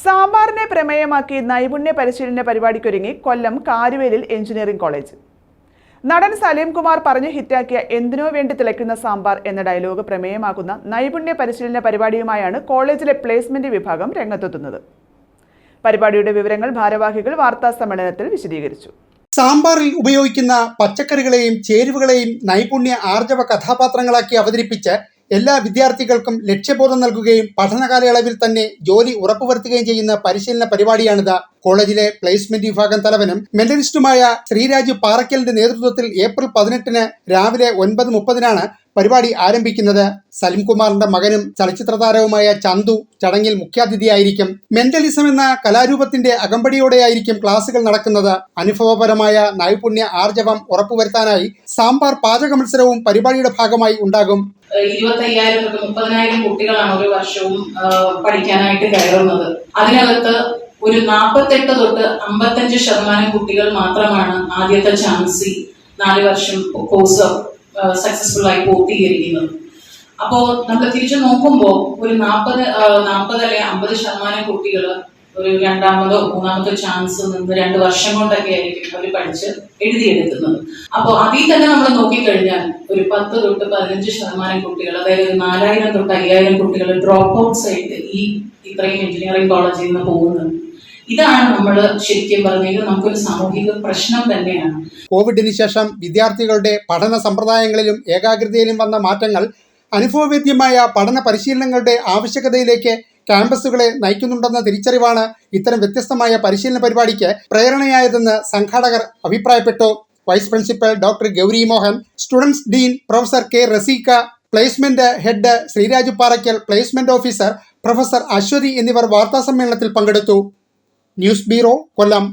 സാമ്പാറിനെ പ്രമേയമാക്കി നൈപുണ്യ പരിശീലന പരിപാടിക്കൊരുങ്ങി കൊല്ലം Karuvelil engineering college. നടൻ സലീം കുമാർ പറഞ്ഞു ഹിറ്റാക്കിയ എന്തിനോ വേണ്ടി തിളയ്ക്കുന്ന സാമ്പാർ എന്ന ഡയലോഗ് പ്രമേയമാക്കുന്ന നൈപുണ്യ പരിശീലന പരിപാടിയുമായാണ് കോളേജിലെ പ്ലേസ്മെന്റ് വിഭാഗം രംഗത്തെത്തുന്നത്. പരിപാടിയുടെ വിവരങ്ങൾ ഭാരവാഹികൾ വാർത്താ സമ്മേളനത്തിൽ വിശദീകരിച്ചു. സാമ്പാറിൽ ഉപയോഗിക്കുന്ന പച്ചക്കറികളെയും ചേരുവകളെയും നൈപുണ്യ ആർജവ കഥാപാത്രങ്ങളാക്കി അവതരിപ്പിച്ച് എല്ലാ വിദ്യാർത്ഥികൾക്കും ലക്ഷ്യബോധം നൽകുകയും പഠന കാലയളവിൽ തന്നെ ജോലി ഉറപ്പുവരുത്തുകയും ചെയ്യുന്ന പരിശീലന പരിപാടിയാണിത്. കോളേജിലെ പ്ലേസ്മെന്റ് വിഭാഗം തലവനും മെന്റലിസ്റ്റുമായ ശ്രീരാജ് പാറയ്ക്കലിന്റെ നേതൃത്വത്തിൽ ഏപ്രിൽ 18 രാവിലെ 9:30 പരിപാടി ആരംഭിക്കുന്നത്. സലിം കുമാറിന്റെ മകനും ചലച്ചിത്ര താരവുമായ ചന്തു ചടങ്ങിൽ മുഖ്യാതിഥിയായിരിക്കും. മെന്റലിസം എന്ന കലാരൂപത്തിന്റെ അകമ്പടിയോടെയായിരിക്കും ക്ലാസുകൾ നടക്കുന്നത്. അനുഭവപരമായ നൈപുണ്യ ആർജവം ഉറപ്പുവരുത്താനായി സാമ്പാർ പാചക മത്സരവും പരിപാടിയുടെ ഭാഗമായി ഉണ്ടാകും. 25,000 തൊട്ട് 30,000 കുട്ടികളാണ് ഒരു വർഷവും പഠിക്കാനായിട്ട് കയറുന്നത്. അതിനകത്ത് ഒരു 48 തൊട്ട് 55% കുട്ടികൾ മാത്രമാണ് ആദ്യത്തെ ചാൻസ് 4 വർഷം കോഴ്സ് സക്സസ്ഫുൾ ആയി പൂർത്തീകരിക്കുന്നത്. അപ്പോ നമ്മൾ തിരിച്ചു നോക്കുമ്പോൾ ഒരു 40 അല്ലെങ്കിൽ 50% കുട്ടികൾ ഒരു രണ്ടാമതോ മൂന്നാമതോ ചാൻസ് നിന്ന് 2 വർഷം കൊണ്ടൊക്കെ ആയിരിക്കും അവർ പഠിച്ച് എഴുതിയെടുക്കുന്നത്. അപ്പോൾ അതിൽ തന്നെ നമ്മൾ നോക്കിക്കഴിഞ്ഞാൽ ഒരു 10 തൊട്ട് 15% കുട്ടികൾ, അതായത് 4,000 തൊട്ട് 5,000 കുട്ടികൾ ഡ്രോപ്പ് ഔട്ട്സ് ആയിട്ട് ഇത്രയും എഞ്ചിനീയറിംഗ് കോളേജിൽ നിന്ന് പോകുന്നുണ്ട്. ഇതാണ് നമ്മൾ ശരിക്കും പറഞ്ഞത് നമുക്കൊരു സാമൂഹിക പ്രശ്നം തന്നെയാണ്. കോവിഡിന് ശേഷം വിദ്യാർത്ഥികളുടെ പഠന സമ്പ്രദായങ്ങളിലും ഏകാഗ്രതയിലും വന്ന മാറ്റങ്ങൾ അനുഭവവേദ്യമായ പഠന പരിശീലനങ്ങളുടെ ആവശ്യകതയിലേക്ക് ക്യാമ്പസുകളെ നയിക്കുന്നുണ്ടെന്ന തിരിച്ചറിവാണ് ഇത്തരം വ്യത്യസ്തമായ പരിശീലന പരിപാടിക്ക് പ്രേരണയായതെന്ന് സംഘാടകർ അഭിപ്രായപ്പെട്ടു. Vice principal doctor Gauri Mohan, students dean professor K Raseeka, placement head Sreeraj Parakkal, placement officer professor Aswathy എന്നിവർ വാർത്താസമ്മേളനത്തിൽ പങ്കെടുത്തു. ന്യൂസ് ബ്യൂറോ, കൊല്ലം.